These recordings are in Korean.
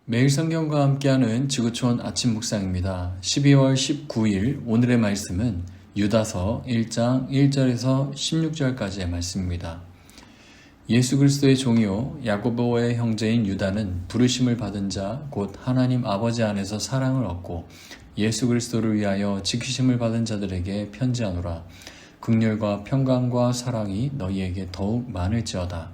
매일 성경과 함께하는 지구촌 아침 묵상입니다. 12월 19일 오늘의 말씀은 유다서 1장 1절에서 16절까지의 말씀입니다. 예수 그리스도의 종이요 야고보의 형제인 유다는 부르심을 받은 자 곧 하나님 아버지 안에서 사랑을 얻고 예수 그리스도를 위하여 지키심을 받은 자들에게 편지하노라. 긍휼과 평강과 사랑이 너희에게 더욱 많을지어다.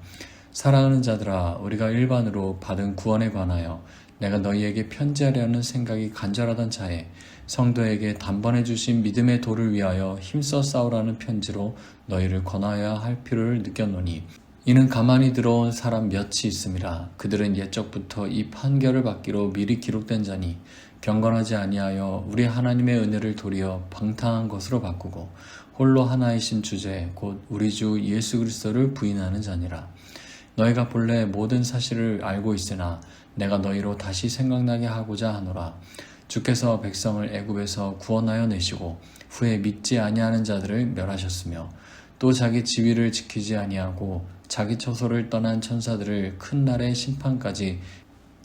사랑하는 자들아, 우리가 일반으로 받은 구원에 관하여 내가 너희에게 편지하려는 생각이 간절하던 차에 성도에게 단번에 주신 믿음의 도를 위하여 힘써 싸우라는 편지로 너희를 권하여야 할 필요를 느꼈노니, 이는 가만히 들어온 사람 몇이 있음이라. 그들은 옛적부터 이 판결을 받기로 미리 기록된 자니 경건하지 아니하여 우리 하나님의 은혜를 도리어 방탕한 것으로 바꾸고 홀로 하나이신 주제 곧 우리 주 예수 그리스도를 부인하는 자니라. 너희가 본래 모든 사실을 알고 있으나 내가 너희로 다시 생각나게 하고자 하노라. 주께서 백성을 애굽에서 구원하여 내시고 후에 믿지 아니하는 자들을 멸하셨으며 또 자기 지위를 지키지 아니하고 자기 처소를 떠난 천사들을 큰 날의 심판까지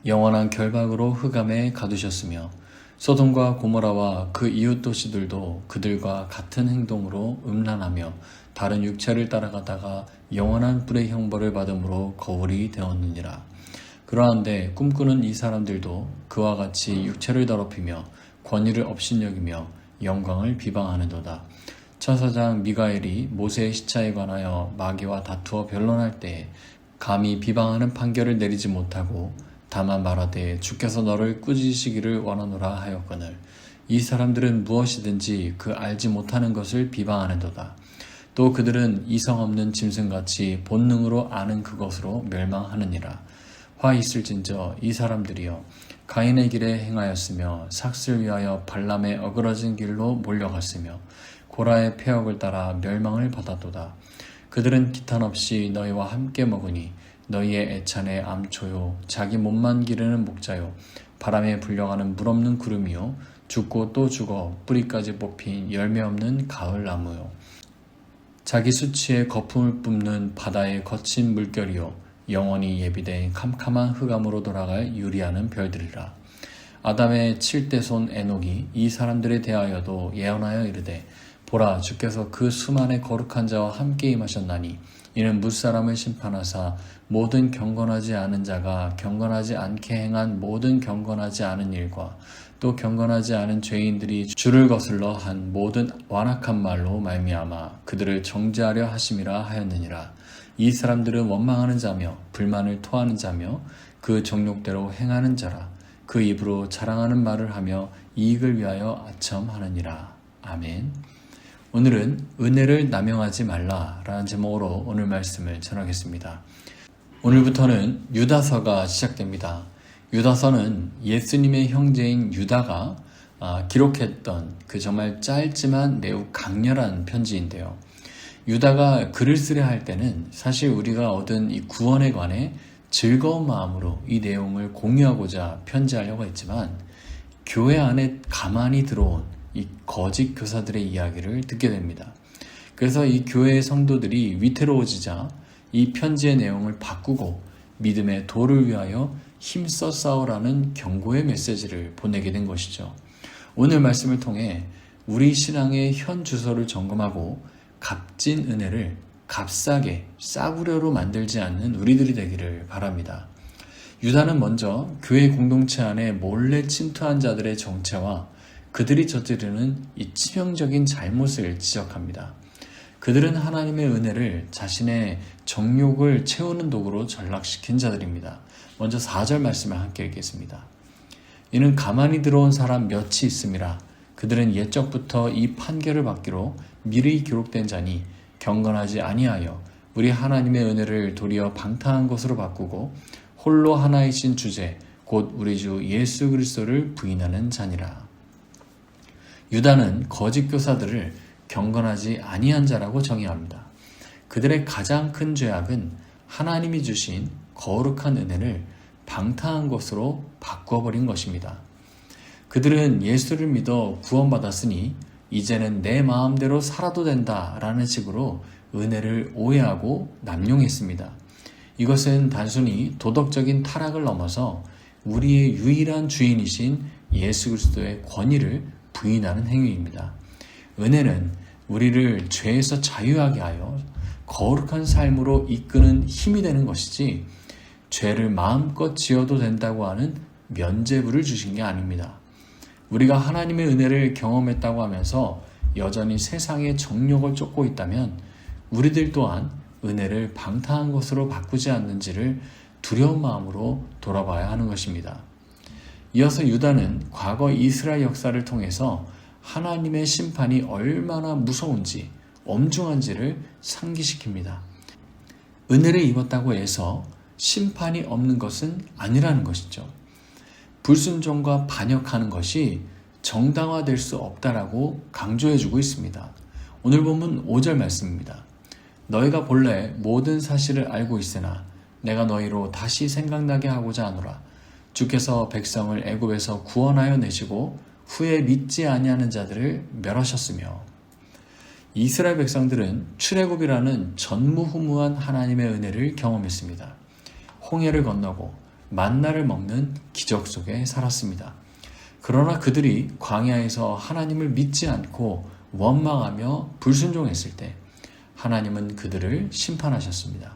영원한 결박으로 흑암에 가두셨으며 소돔과 고모라와 그 이웃 도시들도 그들과 같은 행동으로 음란하며 다른 육체를 따라가다가 영원한 불의 형벌을 받음으로 거울이 되었느니라. 그러한데 꿈꾸는 이 사람들도 그와 같이 육체를 더럽히며 권위를 업신여기며 영광을 비방하는도다. 천사장 미가엘이 모세의 시차에 관하여 마귀와 다투어 변론할 때에 감히 비방하는 판결을 내리지 못하고 다만 말하되 주께서 너를 꾸짖으시기를 원하노라 하였거늘 이 사람들은 무엇이든지 그 알지 못하는 것을 비방하는도다. 또 그들은 이성 없는 짐승같이 본능으로 아는 그것으로 멸망하느니라. 화 있을진저 이 사람들이여 가인의 길에 행하였으며 삭슬 위하여 발람의 어그러진 길로 몰려갔으며 고라의 폐역을 따라 멸망을 받았도다. 그들은 기탄 없이 너희와 함께 먹으니 너희의 애찬의 암초요 자기 몸만 기르는 목자요 바람에 불려가는 물 없는 구름이요 죽고 또 죽어 뿌리까지 뽑힌 열매 없는 가을 나무요 자기 수치에 거품을 뿜는 바다의 거친 물결이요 영원히 예비된 캄캄한 흑암으로 돌아갈 유리하는 별들이라. 아담의 7대 손 에녹이 이 사람들에 대하여도 예언하여 이르되 보라, 주께서 그 수만의 거룩한 자와 함께 임하셨나니 이는 무사람을 심판하사 모든 경건하지 않은 자가 경건하지 않게 행한 모든 경건하지 않은 일과 또 경건하지 않은 죄인들이 주를 거슬러 한 모든 완악한 말로 말미암아 그들을 정죄하려 하심이라 하였느니라. 이 사람들은 원망하는 자며 불만을 토하는 자며 그 정욕대로 행하는 자라. 그 입으로 자랑하는 말을 하며 이익을 위하여 아첨하느니라. 아멘. 오늘은 은혜를 남용하지 말라라는 제목으로 오늘 말씀을 전하겠습니다. 오늘부터는 유다서가 시작됩니다. 유다서는 예수님의 형제인 유다가 기록했던 그 정말 짧지만 매우 강렬한 편지인데요. 유다가 글을 쓰려 할 때는 사실 우리가 얻은 이 구원에 관해 즐거운 마음으로 이 내용을 공유하고자 편지하려고 했지만 교회 안에 가만히 들어온 이 거짓 교사들의 이야기를 듣게 됩니다. 그래서 이 교회의 성도들이 위태로워지자 이 편지의 내용을 바꾸고 믿음의 도를 위하여 힘써 싸우라는 경고의 메시지를 보내게 된 것이죠. 오늘 말씀을 통해 우리 신앙의 현 주소를 점검하고 값진 은혜를 값싸게 싸구려로 만들지 않는 우리들이 되기를 바랍니다. 유다는 먼저 교회 공동체 안에 몰래 침투한 자들의 정체와 그들이 저지르는 이 치명적인 잘못을 지적합니다. 그들은 하나님의 은혜를 자신의 정욕을 채우는 도구로 전락시킨 자들입니다. 먼저 4절 말씀을 함께 읽겠습니다. 이는 가만히 들어온 사람 몇이 있음이라. 그들은 옛적부터 이 판결을 받기로 미리 기록된 자니 경건하지 아니하여 우리 하나님의 은혜를 도리어 방탕한 것으로 바꾸고 홀로 하나이신 주제 곧 우리 주 예수 그리스도를 부인하는 자니라. 유다는 거짓 교사들을 경건하지 아니한 자라고 정의합니다. 그들의 가장 큰 죄악은 하나님이 주신 거룩한 은혜를 방탕한 것으로 바꿔버린 것입니다. 그들은 예수를 믿어 구원받았으니 이제는 내 마음대로 살아도 된다라는 식으로 은혜를 오해하고 남용했습니다. 이것은 단순히 도덕적인 타락을 넘어서 우리의 유일한 주인이신 예수 그리스도의 권위를 부인하는 행위입니다. 은혜는 우리를 죄에서 자유하게 하여 거룩한 삶으로 이끄는 힘이 되는 것이지 죄를 마음껏 지어도 된다고 하는 면죄부를 주신 게 아닙니다. 우리가 하나님의 은혜를 경험했다고 하면서 여전히 세상의 정욕을 쫓고 있다면 우리들 또한 은혜를 방탕한 것으로 바꾸지 않는지를 두려운 마음으로 돌아봐야 하는 것입니다. 이어서 유다는 과거 이스라엘 역사를 통해서 하나님의 심판이 얼마나 무서운지 엄중한지를 상기시킵니다. 은혜를 입었다고 해서 심판이 없는 것은 아니라는 것이죠. 불순종과 반역하는 것이 정당화될 수 없다라고 강조해주고 있습니다. 오늘 본문 5절 말씀입니다. 너희가 본래 모든 사실을 알고 있으나 내가 너희로 다시 생각나게 하고자 하노라. 주께서 백성을 애굽에서 구원하여 내시고 후에 믿지 아니하는 자들을 멸하셨으며. 이스라엘 백성들은 출애굽이라는 전무후무한 하나님의 은혜를 경험했습니다. 홍해를 건너고 만나를 먹는 기적 속에 살았습니다. 그러나 그들이 광야에서 하나님을 믿지 않고 원망하며 불순종했을 때 하나님은 그들을 심판하셨습니다.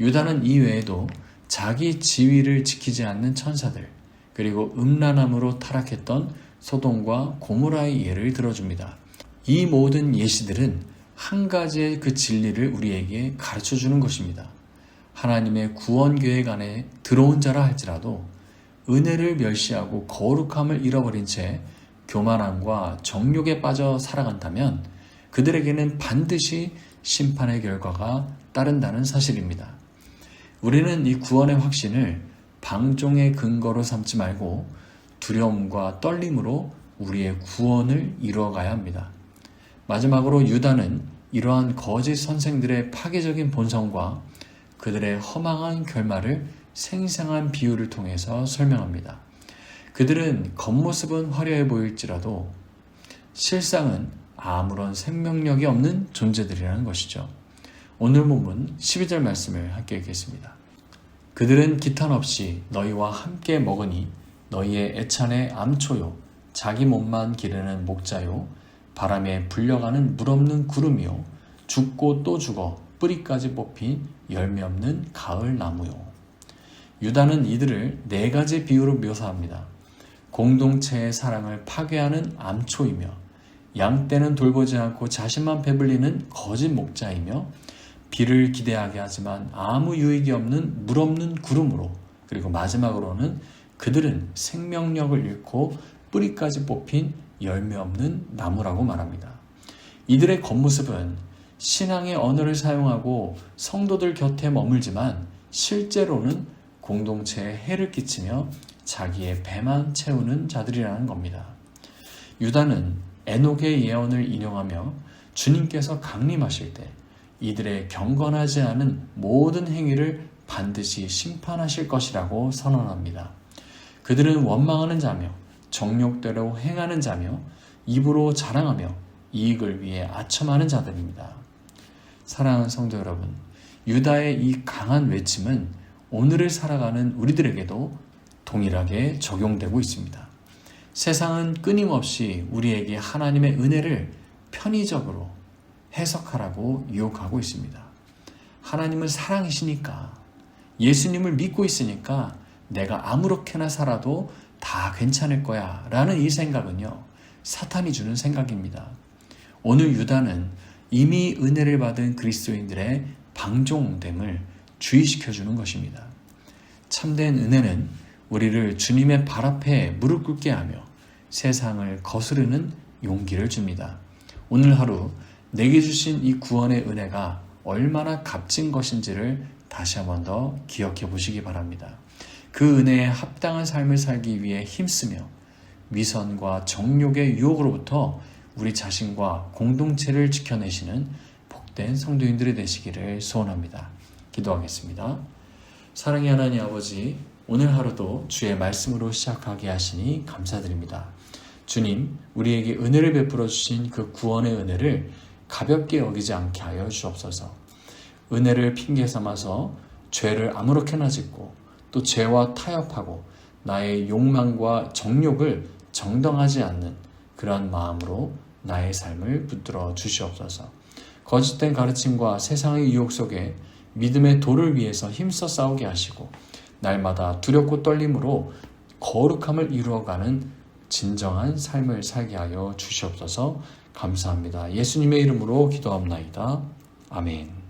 유다는 이외에도 자기 지위를 지키지 않는 천사들, 그리고 음란함으로 타락했던 소돔과 고모라의 예를 들어줍니다. 이 모든 예시들은 한 가지의 그 진리를 우리에게 가르쳐주는 것입니다. 하나님의 구원 계획 안에 들어온 자라 할지라도 은혜를 멸시하고 거룩함을 잃어버린 채 교만함과 정욕에 빠져 살아간다면 그들에게는 반드시 심판의 결과가 따른다는 사실입니다. 우리는 이 구원의 확신을 방종의 근거로 삼지 말고 두려움과 떨림으로 우리의 구원을 이루어가야 합니다. 마지막으로 유다는 이러한 거짓 선생들의 파괴적인 본성과 그들의 허망한 결말을 생생한 비유를 통해서 설명합니다. 그들은 겉모습은 화려해 보일지라도 실상은 아무런 생명력이 없는 존재들이라는 것이죠. 오늘 본문 12절 말씀을 함께 읽겠습니다. 그들은 기탄 없이 너희와 함께 먹으니 너희의 애찬의 암초요 자기 몸만 기르는 목자요 바람에 불려가는 물 없는 구름이요 죽고 또 죽어 뿌리까지 뽑힌 열매 없는 가을 나무요. 유다는 이들을 네 가지 비유로 묘사합니다. 공동체의 사랑을 파괴하는 암초이며 양떼는 돌보지 않고 자신만 배불리는 거짓 목자이며 비를 기대하게 하지만 아무 유익이 없는 물 없는 구름으로, 그리고 마지막으로는 그들은 생명력을 잃고 뿌리까지 뽑힌 열매 없는 나무라고 말합니다. 이들의 겉모습은 신앙의 언어를 사용하고 성도들 곁에 머물지만 실제로는 공동체에 해를 끼치며 자기의 배만 채우는 자들이라는 겁니다. 유다는 에녹의 예언을 인용하며 주님께서 강림하실 때 이들의 경건하지 않은 모든 행위를 반드시 심판하실 것이라고 선언합니다. 그들은 원망하는 자며 정욕대로 행하는 자며 입으로 자랑하며 이익을 위해 아첨하는 자들입니다. 사랑하는 성도 여러분, 유다의 이 강한 외침은 오늘을 살아가는 우리들에게도 동일하게 적용되고 있습니다. 세상은 끊임없이 우리에게 하나님의 은혜를 편의적으로 해석하라고 유혹하고 있습니다. 하나님은 사랑이시니까, 예수님을 믿고 있으니까 내가 아무렇게나 살아도 다 괜찮을 거야 라는 이 생각은요, 사탄이 주는 생각입니다. 오늘 유다는 이미 은혜를 받은 그리스도인들의 방종됨을 주의시켜주는 것입니다. 참된 은혜는 우리를 주님의 발 앞에 무릎 꿇게 하며 세상을 거스르는 용기를 줍니다. 오늘 하루 내게 주신 이 구원의 은혜가 얼마나 값진 것인지를 다시 한 번 더 기억해 보시기 바랍니다. 그 은혜에 합당한 삶을 살기 위해 힘쓰며 위선과 정욕의 유혹으로부터 우리 자신과 공동체를 지켜내시는 복된 성도인들이 되시기를 소원합니다. 기도하겠습니다. 사랑의 하나님 아버지, 오늘 하루도 주의 말씀으로 시작하게 하시니 감사드립니다. 주님, 우리에게 은혜를 베풀어 주신 그 구원의 은혜를 가볍게 여기지 않게 하여 주옵소서. 은혜를 핑계 삼아서 죄를 아무렇게나 짓고 또 죄와 타협하고 나의 욕망과 정욕을 정당하지 않는 그러한 마음으로 나의 삶을 붙들어 주시옵소서. 거짓된 가르침과 세상의 유혹 속에 믿음의 도를 위해서 힘써 싸우게 하시고 날마다 두렵고 떨림으로 거룩함을 이루어가는 진정한 삶을 살게 하여 주시옵소서. 감사합니다. 예수님의 이름으로 기도합나이다. 아멘.